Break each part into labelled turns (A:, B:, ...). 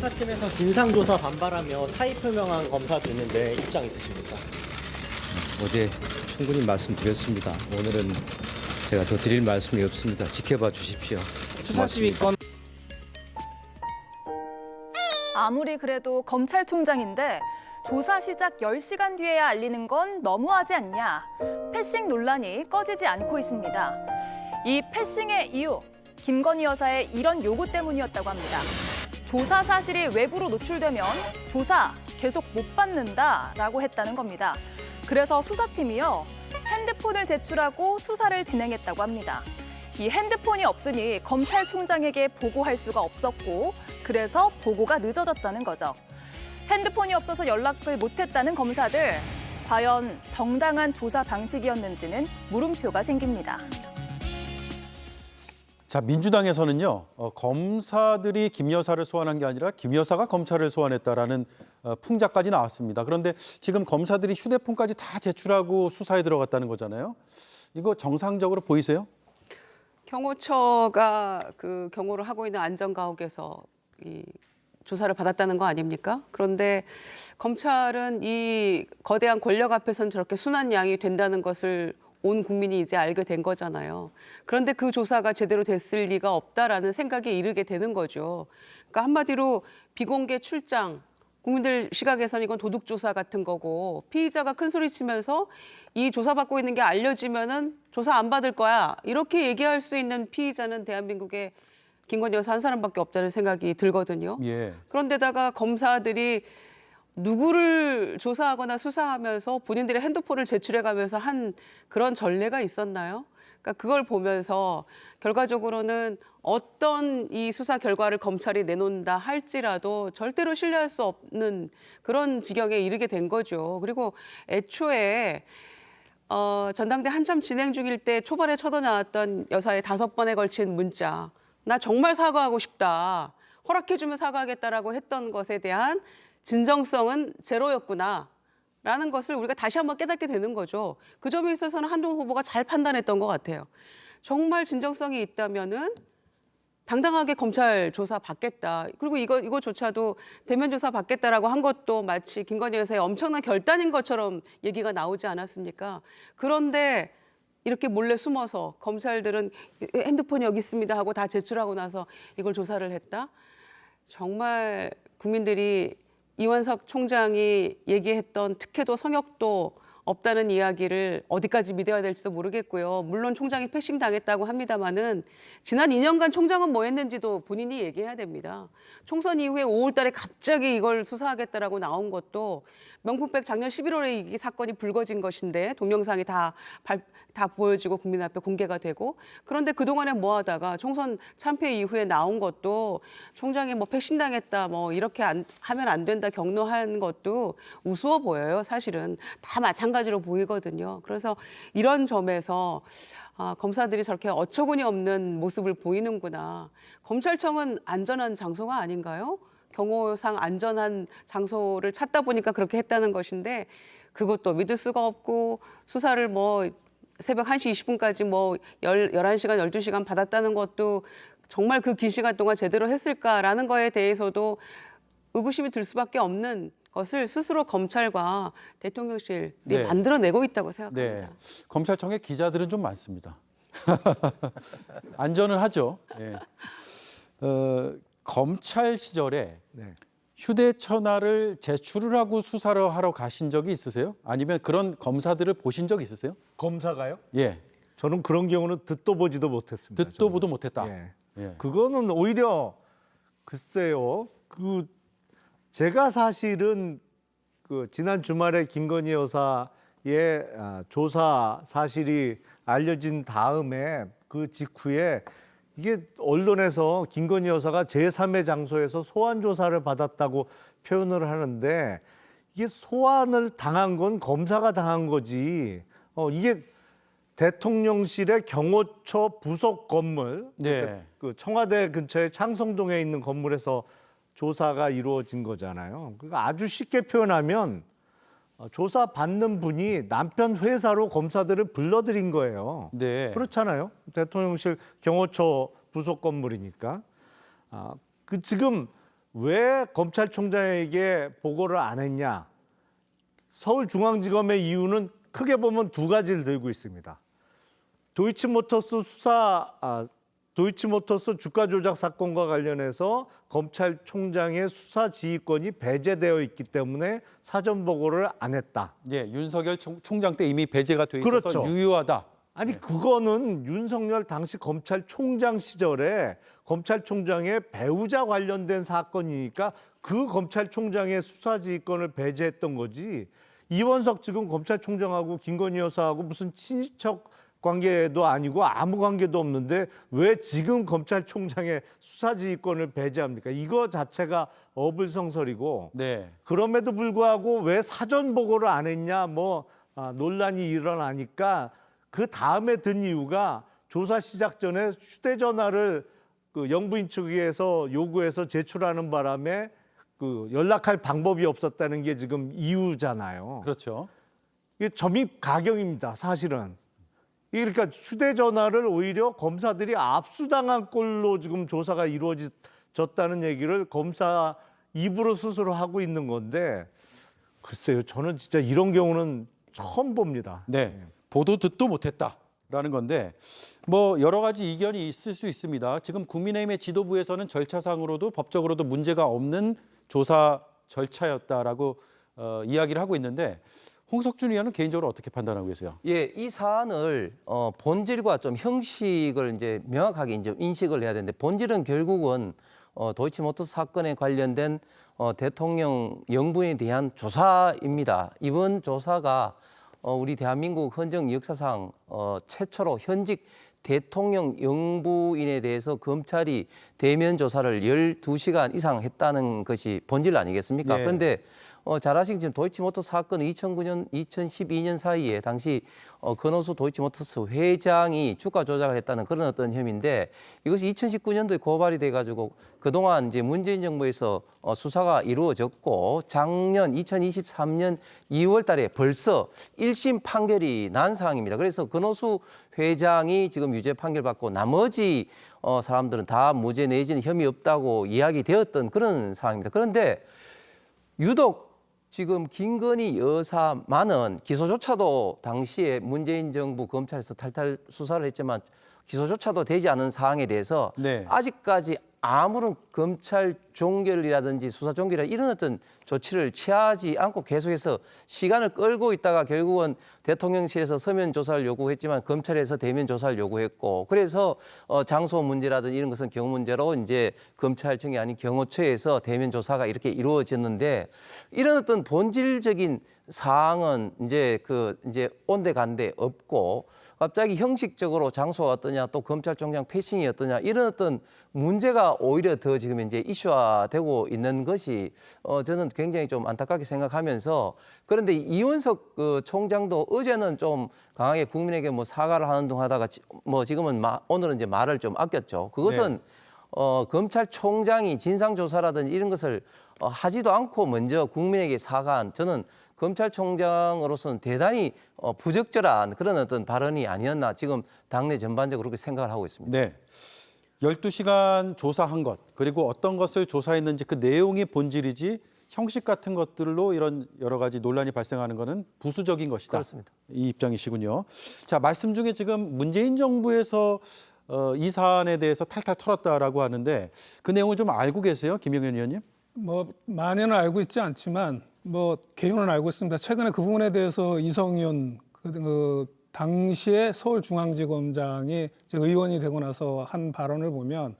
A: 수사팀에서 진상조사 반발하며 사의 표명한 검사도 있는데 입장 있으십니까?
B: 어제 충분히 말씀드렸습니다. 오늘은 제가 더 드릴 말씀이 없습니다. 지켜봐 주십시오.
A: 수사팀이 건
C: 아무리 그래도 검찰총장인데 조사 시작 10시간 뒤에야 알리는 건 너무하지 않냐. 패싱 논란이 꺼지지 않고 있습니다. 이 패싱의 이유, 김건희 여사의 이런 요구 때문이었다고 합니다. 조사 사실이 외부로 노출되면 조사 계속 못 받는다라고 했다는 겁니다. 그래서 수사팀이요, 핸드폰을 제출하고 수사를 진행했다고 합니다. 이 핸드폰이 없으니 검찰총장에게 보고할 수가 없었고 그래서 보고가 늦어졌다는 거죠. 핸드폰이 없어서 연락을 못했다는 검사들, 과연 정당한 조사 방식이었는지는 물음표가 생깁니다.
D: 자, 민주당에서는요, 검사들이 김 여사를 소환한 게 아니라 김 여사가 검찰을 소환했다라는 풍자까지 나왔습니다. 그런데 지금 검사들이 휴대폰까지 다 제출하고 수사에 들어갔다는 거잖아요. 이거 정상적으로 보이세요?
E: 경호처가 그 경호를 하고 있는 안전가옥에서 이 조사를 받았다는 거 아닙니까? 그런데 검찰은 이 거대한 권력 앞에서는 저렇게 순한 양이 된다는 것을 온 국민이 이제 알게 된 거잖아요. 그런데 그 조사가 제대로 됐을 리가 없다라는 생각에 이르게 되는 거죠. 그러니까 한마디로 비공개 출장, 국민들 시각에서는 이건 도둑조사 같은 거고, 피의자가 큰 소리 치면서 이 조사받고 있는 게 알려지면은 조사 안 받을 거야, 이렇게 얘기할 수 있는 피의자는 대한민국에 김건희 여사 한 사람밖에 없다는 생각이 들거든요.
D: 예.
E: 그런데다가 검사들이 누구를 조사하거나 수사하면서 본인들의 핸드폰을 제출해가면서 한 그런 전례가 있었나요? 그러니까 그걸 보면서 결과적으로는 어떤 이 수사 결과를 검찰이 내놓는다 할지라도 절대로 신뢰할 수 없는 그런 지경에 이르게 된 거죠. 그리고 애초에 전당대 한참 진행 중일 때 초반에 쳐져나왔던 여사의 5번에 걸친 문자, 나 정말 사과하고 싶다, 허락해주면 사과하겠다라고 했던 것에 대한 진정성은 제로였구나 라는 것을 우리가 다시 한번 깨닫게 되는 거죠. 그 점에 있어서는 한동훈 후보가 잘 판단했던 것 같아요. 정말 진정성이 있다면은 당당하게 검찰 조사 받겠다. 그리고 이거조차도 대면 조사 받겠다라고 한 것도 마치 김건희 여사의 엄청난 결단인 것처럼 얘기가 나오지 않았습니까? 그런데 이렇게 몰래 숨어서 검찰들은 핸드폰이 여기 있습니다 하고 다 제출하고 나서 이걸 조사를 했다? 정말 국민들이 이원석 총장이 얘기했던 특혜도 성역도 없다는 이야기를 어디까지 믿어야 될지도 모르겠고요. 물론 총장이 패싱 당했다고 합니다마는 지난 2년간 총장은 뭐 했는지도 본인이 얘기해야 됩니다. 총선 이후에 5월 달에 갑자기 이걸 수사하겠다라고 나온 것도 명품백 작년 11월에 이 사건이 불거진 것인데 동영상이 다 보여지고 국민 앞에 공개가 되고, 그런데 그동안에 뭐 하다가 총선 참패 이후에 나온 것도 총장이 뭐 패싱 당했다, 뭐 이렇게 하면 안 된다 격노한 것도 우스워 보여요. 사실은 다 마찬가지로 보이거든요. 그래서 이런 점에서 검사들이 저렇게 어처구니 없는 모습을 보이는구나. 검찰청은 안전한 장소가 아닌가요? 경호상 안전한 장소를 찾다 보니까 그렇게 했다는 것인데 그것도 믿을 수가 없고, 수사를 뭐 새벽 1시 20분까지 뭐 11시간, 12시간 받았다는 것도 정말 그 긴 시간 동안 제대로 했을까라는 거에 대해서도 의구심이 들 수밖에 없는 것을 스스로 검찰과 대통령실이 만들어내고 있다고 생각합니다.
D: 네. 검찰청에 기자들은 좀 많습니다. 안전은 하죠. 네. 검찰 시절에 휴대전화를 제출을 하고 수사를 하러 가신 적이 있으세요? 아니면 그런 검사들을 보신 적 있으세요?
F: 검사가요?
D: 예.
F: 저는 그런 경우는 듣도 보지도 못했습니다.
D: 듣도 보도 못했다.
F: 예.
D: 예.
F: 그거는 오히려 글쎄요. 제가 사실은 지난 주말에 김건희 여사의 조사 사실이 알려진 다음에 그 직후에 이게 언론에서 김건희 여사가 제3의 장소에서 소환 조사를 받았다고 표현을 하는데, 이게 소환을 당한 건 검사가 당한 거지. 이게 대통령실의 경호처 부속 건물,
D: 네.
F: 그 청와대 근처에 창성동에 있는 건물에서 조사가 이루어진 거잖아요. 그러니까 아주 쉽게 표현하면 조사 받는 분이 남편 회사로 검사들을 불러들인 거예요.
D: 네.
F: 그렇잖아요. 대통령실 경호처 부속 건물이니까. 지금 왜 검찰총장에게 보고를 안 했냐? 서울중앙지검의 이유는 크게 보면 두 가지를 들고 있습니다. 도이치모터스 주가 조작 사건과 관련해서 검찰총장의 수사 지휘권이 배제되어 있기 때문에 사전 보고를 안 했다.
D: 예, 윤석열 총장 때 이미 배제가 돼 있어서
F: 그렇죠.
D: 유효하다.
F: 아니 그거는 윤석열 당시 검찰총장 시절에 검찰총장의 배우자 관련된 사건이니까 그 검찰총장의 수사지휘권을 배제했던 거지. 이원석 지금 검찰총장하고 김건희 여사하고 무슨 친인척 관계도 아니고 아무 관계도 없는데 왜 지금 검찰총장의 수사지휘권을 배제합니까? 이거 자체가 어불성설이고
D: 네.
F: 그럼에도 불구하고 왜 사전 보고를 안 했냐 논란이 일어나니까 그 다음에 든 이유가 조사 시작 전에 휴대전화를 그 영부인 측에서 요구해서 제출하는 바람에 그 연락할 방법이 없었다는 게 지금 이유잖아요.
D: 그렇죠.
F: 이게 점입 가경입니다, 사실은. 그러니까 휴대전화를 오히려 검사들이 압수당한 꼴로 지금 조사가 이루어졌다는 얘기를 검사 입으로 스스로 하고 있는 건데 글쎄요, 저는 진짜 이런 경우는 처음 봅니다.
D: 네. 보도 듣도 못했다라는 건데 뭐 여러 가지 이견이 있을 수 있습니다. 지금 국민의힘의 지도부에서는 절차상으로도 법적으로도 문제가 없는 조사 절차였다라고 이야기를 하고 있는데 홍석준 의원은 개인적으로 어떻게 판단하고 계세요?
G: 예, 이 사안을 본질과 좀 형식을 이제 명확하게 이제 인식을 해야 되는데 본질은 결국은 도이치모터스 사건에 관련된 대통령 영부인에 대한 조사입니다. 이번 조사가 우리 대한민국 헌정 역사상 최초로 현직 대통령 영부인에 대해서 검찰이 대면 조사를 12시간 이상 했다는 것이 본질 아니겠습니까?
D: 네.
G: 그런데 잘 아시는 지금 도이치모터스 사건은 2009년, 2012년 사이에 당시 건호수 도이치모터스 회장이 주가 조작을 했다는 그런 어떤 혐의인데 이것이 2019년도에 고발이 돼가지고 그동안 이제 문재인 정부에서 수사가 이루어졌고 작년 2023년 2월 달에 벌써 1심 판결이 난 상황입니다. 그래서 건호수 회장이 지금 유죄 판결받고 나머지 사람들은 다 무죄 내지는 혐의 없다고 이야기되었던 그런 상황입니다. 그런데 유독 지금 김건희 여사만은 기소조차도 당시에 문재인 정부 검찰에서 탈탈 수사를 했지만 기소조차도 되지 않은 사항에 대해서
D: 네.
G: 아직까지 아무런 검찰 종결이라든지 수사 종결이라 이런 어떤 조치를 취하지 않고 계속해서 시간을 끌고 있다가 결국은 대통령실에서 서면 조사를 요구했지만 검찰에서 대면 조사를 요구했고 그래서 장소 문제라든지 이런 것은 경호 문제로 이제 검찰청이 아닌 경호처에서 대면 조사가 이렇게 이루어졌는데 이런 어떤 본질적인 사항은 이제 온데간데 없고 갑자기 형식적으로 장소가 어떠냐 또 검찰총장 패싱이 어떠냐 이런 어떤 문제가 오히려 더 지금 이제 이슈화되고 있는 것이 저는 굉장히 좀 안타깝게 생각하면서 그런데 이원석 총장도 어제는 좀 강하게 국민에게 뭐 사과를 하는 둥 하다가 지금은 오늘은 이제 말을 좀 아꼈죠. 그것은 검찰총장이 진상조사라든지 이런 것을 하지도 않고 먼저 국민에게 사과한 저는 검찰총장으로서는 대단히 부적절한 그런 어떤 발언이 아니었나 지금 당내 전반적으로 그렇게 생각을 하고 있습니다.
D: 네. 12시간 조사한 것 그리고 어떤 것을 조사했는지 그 내용이 본질이지 형식 같은 것들로 이런 여러 가지 논란이 발생하는 것은 부수적인 것이다.
G: 그렇습니다.
D: 이 입장이시군요. 자, 말씀 중에 지금 문재인 정부에서 이 사안에 대해서 탈탈 털었다라고 하는데 그 내용을 좀 알고 계세요? 김영현 의원님?
H: 뭐 많이는 알고 있지 않지만 뭐 개요는 알고 있습니다. 최근에 그 부분에 대해서 이성윤 당시에 서울중앙지검장이 의원이 되고 나서 한 발언을 보면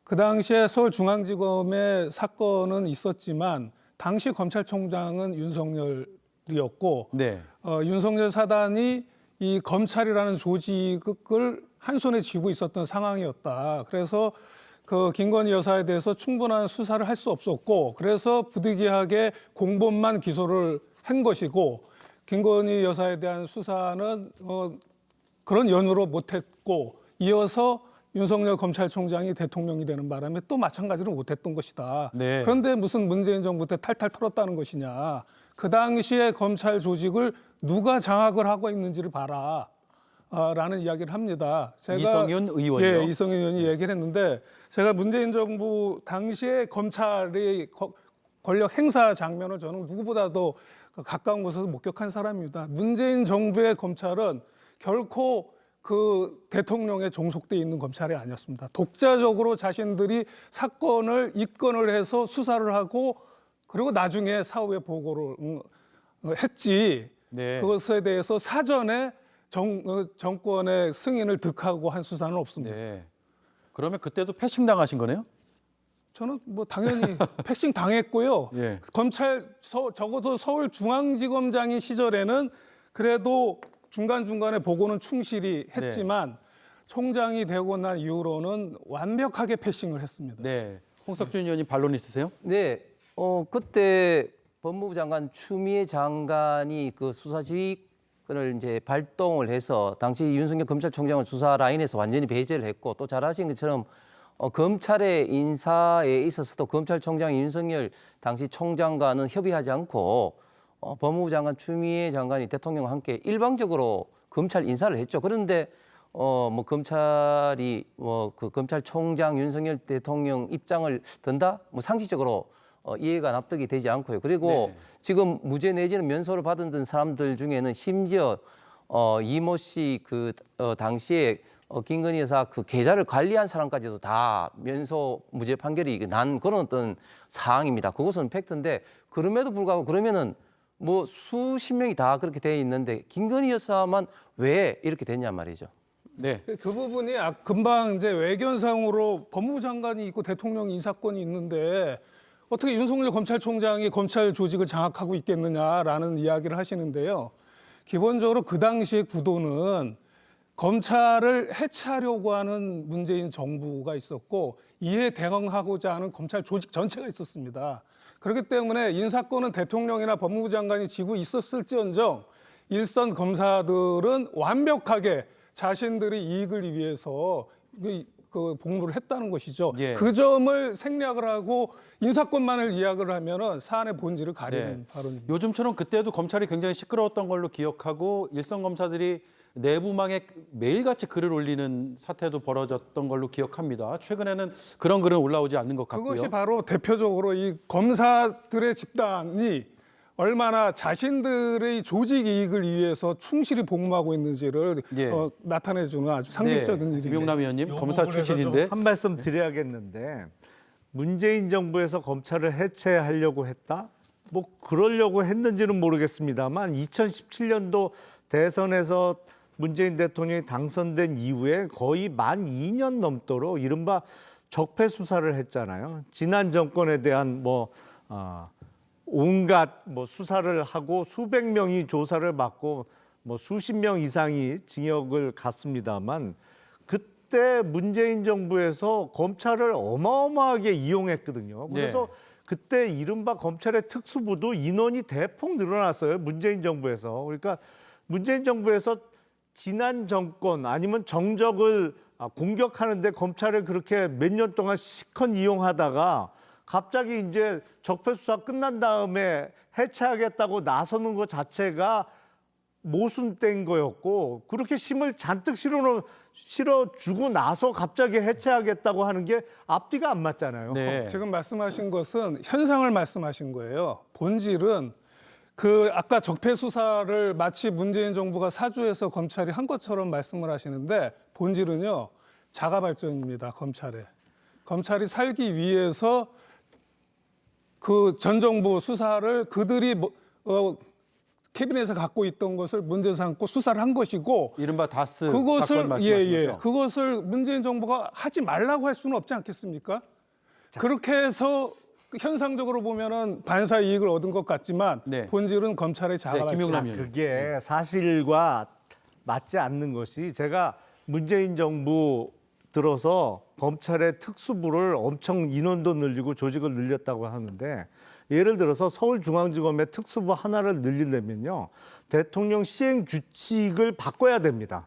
H: 그 당시에 서울중앙지검의 사건은 있었지만 당시 검찰총장은 윤석열이었고
D: 네.
H: 윤석열 사단이 이 검찰이라는 조직을 한 손에 쥐고 있었던 상황이었다. 그래서 그 김건희 여사에 대해서 충분한 수사를 할 수 없었고 그래서 부득이하게 공범만 기소를 한 것이고 김건희 여사에 대한 수사는 그런 연유로 못했고 이어서 윤석열 검찰총장이 대통령이 되는 바람에 또 마찬가지로 못했던 것이다.
D: 네.
H: 그런데 무슨 문재인 정부 때 탈탈 털었다는 것이냐. 그 당시에 검찰 조직을 누가 장악을 하고 있는지를 봐라. 라는 이야기를 합니다.
D: 이성윤 의원이요?
H: 예, 이성윤 의원이 얘기를 했는데 제가 문재인 정부 당시에 검찰의 권력 행사 장면을 저는 누구보다도 가까운 곳에서 목격한 사람입니다. 문재인 정부의 검찰은 결코 그 대통령에 종속돼 있는 검찰이 아니었습니다. 독자적으로 자신들이 사건을 입건을 해서 수사를 하고 그리고 나중에 사후에 보고를 했지.
D: 네.
H: 그것에 대해서 사전에 정권의 승인을 득하고 한 수사는 없습니다.
D: 네. 그러면 그때도 패싱 당하신 거네요?
H: 저는 뭐 당연히 패싱 당했고요.
D: 예.
H: 적어도 서울중앙지검장인 시절에는 그래도 중간중간에 보고는 충실히 했지만 총장이 되고 난 이후로는 완벽하게 패싱을 했습니다.
D: 네. 홍석준 의원님 반론 있으세요?
G: 네, 그때 법무부 장관 추미애 장관이 그 수사 지휘권을 이제 발동을 해서 당시 윤석열 검찰총장은 수사 라인에서 완전히 배제를 했고 또 잘 아신 것처럼 검찰의 인사에 있어서도 검찰총장 윤석열 당시 총장과는 협의하지 않고 법무부 장관 추미애 장관이 대통령과 함께 일방적으로 검찰 인사를 했죠. 그런데 뭐 검찰이 그 검찰총장 윤석열 대통령 입장을 든다? 뭐 상식적으로 이해가 납득이 되지 않고요. 그리고 지금 무죄 내지는 면소를 받은 사람들 중에는 심지어 이모 씨 그 당시에 김건희 여사 그 계좌를 관리한 사람까지도 다 면소 무죄 판결이 난 그런 어떤 사항입니다. 그것은 팩트인데 그럼에도 불구하고 그러면은 뭐 수십 명이 다 그렇게 돼 있는데 김건희 여사만 왜 이렇게 됐냐 말이죠.
D: 네.
H: 그 부분이 금방 이제 외견상으로 법무부 장관이 있고 대통령 인사권이 있는데 어떻게 윤석열 검찰총장이 검찰 조직을 장악하고 있겠느냐라는 이야기를 하시는데요. 기본적으로 그 당시의 구도는 검찰을 해체하려고 하는 문재인 정부가 있었고 이에 대응하고자 하는 검찰 조직 전체가 있었습니다. 그렇기 때문에 인사권은 대통령이나 법무부 장관이 쥐고 있었을지언정 일선 검사들은 완벽하게 자신들의 이익을 위해서 그 복무를 했다는 것이죠.
D: 예.
H: 그 점을 생략을 하고 인사권만을 이야기를 하면은 사안의 본질을 가리는 발언입니다.
D: 요즘처럼 그때도 검찰이 굉장히 시끄러웠던 걸로 기억하고 일선 검사들이 내부망에 매일같이 글을 올리는 사태도 벌어졌던 걸로 기억합니다. 최근에는 그런 글은 올라오지 않는 것 같고요.
H: 그것이 바로 대표적으로 이 검사들의 집단이 얼마나 자신들의 조직 이익을 위해서 충실히 복무하고 있는지를 나타내주는 아주 상징적인 일입니다.
D: 김용남 의원님 검사 출신인데
F: 한 말씀 드려야겠는데 문재인 정부에서 검찰을 해체하려고 했다? 뭐 그러려고 했는지는 모르겠습니다만 2017년도 대선에서 문재인 대통령이 당선된 이후에 거의 만 2년 넘도록 이른바 적폐 수사를 했잖아요. 지난 정권에 대한 온갖 수사를 하고 수백 명이 조사를 받고 수십 명 이상이 징역을 갔습니다만 그때 문재인 정부에서 검찰을 어마어마하게 이용했거든요. 그래서 그때 이른바 검찰의 특수부도 인원이 대폭 늘어났어요. 문재인 정부에서. 그러니까 문재인 정부에서 지난 정권 아니면 정적을 공격하는데 검찰을 그렇게 몇 년 동안 시컨 이용하다가 갑자기 이제 적폐 수사 끝난 다음에 해체하겠다고 나서는 것 자체가 모순된 거였고 그렇게 힘을 잔뜩 실어주고 나서 갑자기 해체하겠다고 하는 게 앞뒤가 안 맞잖아요.
D: 네.
H: 지금 말씀하신 것은 현상을 말씀하신 거예요. 본질은 아까 적폐 수사를 마치 문재인 정부가 사주해서 검찰이 한 것처럼 말씀을 하시는데 본질은요 자가 발전입니다. 검찰이 살기 위해서 그 전 정부 수사를 그들이 캐비넷에 갖고 있던 것을 문제 삼고 수사를 한 것이고
D: 이른바 다스 사건 말씀하신 거죠?
H: 그것을 문재인 정부가 하지 말라고 할 수는 없지 않겠습니까? 그렇게 해서 현상적으로 보면은 반사 이익을 얻은 것 같지만 본질은 검찰의 자가
D: 김용남
H: 발전.
D: 의원님.
F: 그게 사실과 맞지 않는 것이 제가 문재인 정부 들어서 검찰의 특수부를 엄청 인원도 늘리고 조직을 늘렸다고 하는데 예를 들어서 서울중앙지검의 특수부 하나를 늘리려면요. 대통령 시행 규칙을 바꿔야 됩니다.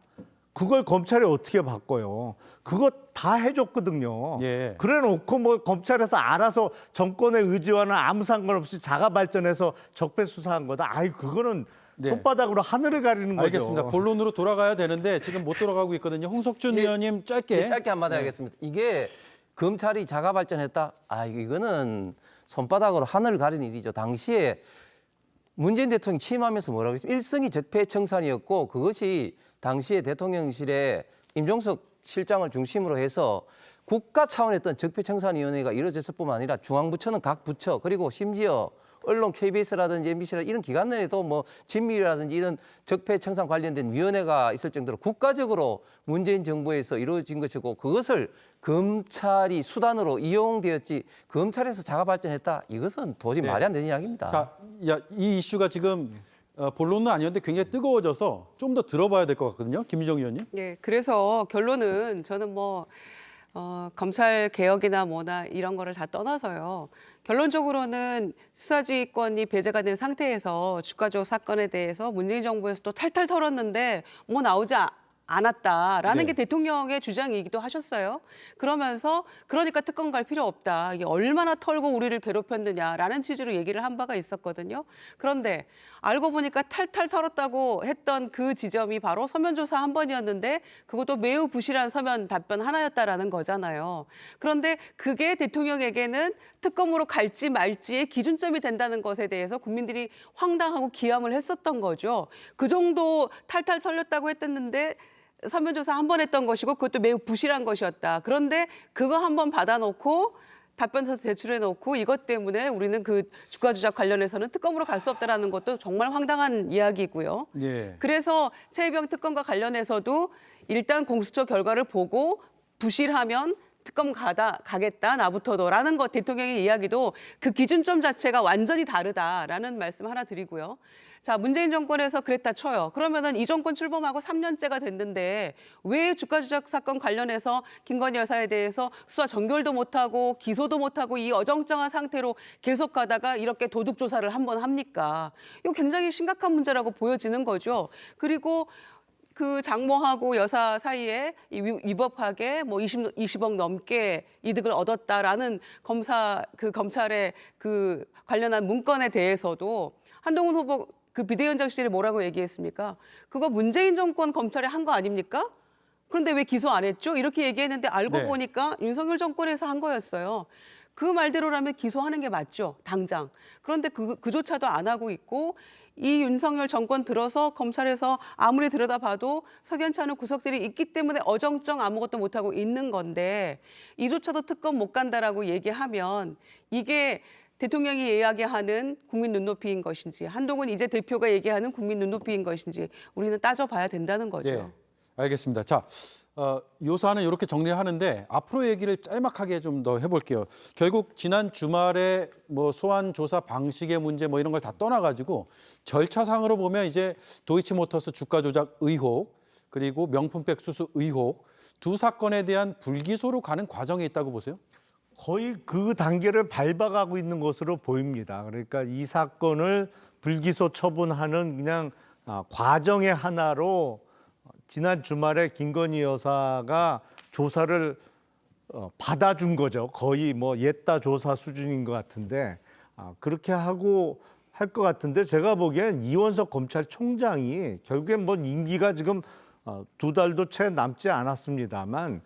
F: 그걸 검찰이 어떻게 바꿔요? 그거 다 해줬거든요. 그래놓고 검찰에서 알아서 정권의 의지와는 아무 상관없이 자가 발전해서 적폐 수사한 거다. 그거는
D: 네.
F: 손바닥으로 하늘을 가리는 거죠.
D: 알겠습니다. 본론으로 돌아가야 되는데 지금 못 돌아가고 있거든요. 홍석준 의원님 짧게.
G: 짧게 한마디 하겠습니다. 이게 검찰이 자가 발전했다. 이거는 손바닥으로 하늘을 가리는 일이죠. 당시에 문재인 대통령이 취임하면서 뭐라고 했습니까? 일성이 적폐청산이었고 그것이 당시에 대통령실에 임종석 실장을 중심으로 해서 국가 차원의 어떤 적폐청산위원회가 이루어졌을 뿐만 아니라 중앙부처는 각 부처 그리고 심지어 언론 KBS라든지 MBC라든지 이런 기관 내에도 뭐 진미라든지 이런 적폐청산 관련된 위원회가 있을 정도로 국가적으로 문재인 정부에서 이루어진 것이고 그것을 검찰이 수단으로 이용되었지 검찰에서 자가 발전했다. 이것은 도저히
D: 네.
G: 말이 안 되는 이야기입니다.
D: 자, 이 이슈가 지금 본론은 아니었는데 굉장히 뜨거워져서 좀 더 들어봐야 될 것 같거든요. 김유정 의원님.
E: 네, 그래서 결론은 저는 검찰 개혁이나 뭐나 이런 거를 다 떠나서요. 결론적으로는 수사지휘권이 배제가 된 상태에서 주가조작 사건에 대해서 문재인 정부에서 또 탈탈 털었는데 뭐 나오지 않았다라는
D: 네.
E: 게 대통령의 주장이기도 하셨어요. 그러면서 그러니까 특검 갈 필요 없다. 이게 얼마나 털고 우리를 괴롭혔느냐라는 취지로 얘기를 한 바가 있었거든요. 그런데 알고 보니까 탈탈 털었다고 했던 그 지점이 바로 서면 조사 한 번이었는데 그것도 매우 부실한 서면 답변 하나였다라는 거잖아요. 그런데 그게 대통령에게는 특검으로 갈지 말지의 기준점이 된다는 것에 대해서 국민들이 황당하고 기함을 했었던 거죠. 그 정도 탈탈 털렸다고 했었는데 서면조사 한 번 했던 것이고 그것도 매우 부실한 것이었다. 그런데 그거 한 번 받아놓고 답변서 제출해놓고 이것 때문에 우리는 그 주가 조작 관련해서는 특검으로 갈 수 없다라는 것도 정말 황당한 이야기고요.
D: 예.
E: 그래서 최혜병 특검과 관련해서도 일단 공수처 결과를 보고 부실하면 특검 가겠다 나부터도라는 것 대통령의 이야기도 그 기준점 자체가 완전히 다르다라는 말씀 하나 드리고요. 자, 문재인 정권에서 그랬다 쳐요. 그러면은 이 정권 출범하고 3년째가 됐는데 왜 주가 조작 사건 관련해서 김건희 여사에 대해서 수사 전결도 못하고 기소도 못하고 이 어정쩡한 상태로 계속 가다가 이렇게 도둑 조사를 한번 합니까? 이거 굉장히 심각한 문제라고 보여지는 거죠. 그리고 그 장모하고 여사 사이에 위법하게 뭐 20억 넘게 이득을 얻었다라는 검찰의 그 관련한 문건에 대해서도 한동훈 후보 그 비대위원장 시절에 뭐라고 얘기했습니까? 그거 문재인 정권 검찰이 한 거 아닙니까? 그런데 왜 기소 안 했죠? 이렇게 얘기했는데 알고
D: 네.
E: 보니까 윤석열 정권에서 한 거였어요. 그 말대로라면 기소하는 게 맞죠, 당장. 그런데 그조차도 안 하고 있고 이 윤석열 정권 들어서 검찰에서 아무리 들여다봐도 석연치 않은 구석들이 있기 때문에 어정쩡 아무것도 못하고 있는 건데 이조차도 특검 못 간다라고 얘기하면 이게 대통령이 이야기하는 국민 눈높이인 것인지 한동훈 이제 대표가 얘기하는 국민 눈높이인 것인지 우리는 따져봐야 된다는 거죠.
D: 네, 알겠습니다. 자, 요 사안은 이렇게 정리하는데 앞으로 얘기를 짤막하게 좀 더 해볼게요. 결국 지난 주말에 뭐 소환 조사 방식의 문제 뭐 이런 걸 다 떠나가지고 절차상으로 보면 이제 도이치모터스 주가 조작 의혹 그리고 명품백 수수 의혹 두 사건에 대한 불기소로 가는 과정에 있다고 보세요?
F: 거의 그 단계를 밟아가고 있는 것으로 보입니다. 그러니까 이 사건을 불기소 처분하는 그냥 과정의 하나로 지난 주말에 김건희 여사가 조사를 받아준 거죠. 거의 뭐 옛다 조사 수준인 것 같은데 그렇게 하고 할 것 같은데 제가 보기엔 이원석 검찰총장이 결국엔 뭐 임기가 지금 2달도 채 남지 않았습니다만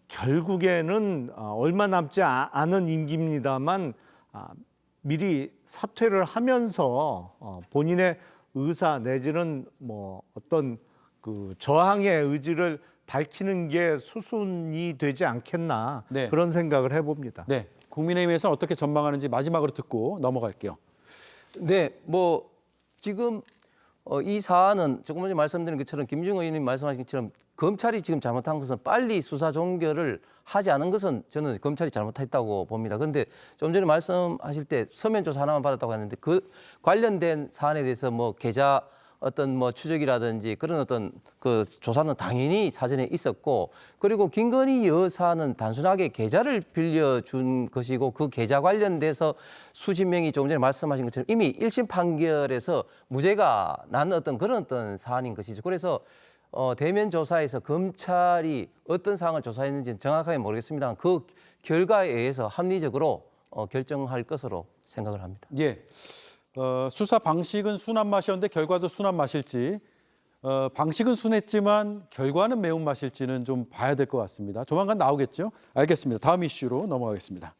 F: 결국에는 얼마 남지 않은 임기입니다만 미리 사퇴를 하면서 본인의 의사 내지는 뭐 어떤 그 저항의 의지를 밝히는 게 수순이 되지 않겠나
D: 네.
F: 그런 생각을 해봅니다.
D: 네, 국민의힘에서 어떻게 전망하는지 마지막으로 듣고 넘어갈게요.
G: 네, 뭐 지금 이 사안은 조금 전에 말씀드린 것처럼 김준호 의원님 말씀하신 것처럼 검찰이 지금 잘못한 것은 빨리 수사 종결을 하지 않은 것은 저는 검찰이 잘못했다고 봅니다. 그런데 좀 전에 말씀하실 때 서면 조사 하나만 받았다고 했는데 그 관련된 사안에 대해서 뭐 계좌 어떤 뭐 추적이라든지 그런 어떤 그 조사는 당연히 사전에 있었고 그리고 김건희 여사는 단순하게 계좌를 빌려준 것이고 그 계좌 관련돼서 수십 명이 조금 전에 말씀하신 것처럼 이미 1심 판결에서 무죄가 난 어떤 그런 어떤 사안인 것이죠. 그래서 대면 조사에서 검찰이 어떤 사항을 조사했는지는 정확하게 모르겠습니다만 그 결과에 의해서 합리적으로 결정할 것으로 생각을 합니다.
D: 예. 수사 방식은 순한 맛이었는데 결과도 순한 맛일지, 방식은 순했지만 결과는 매운맛일지는 좀 봐야 될 것 같습니다. 조만간 나오겠죠? 알겠습니다. 다음 이슈로 넘어가겠습니다.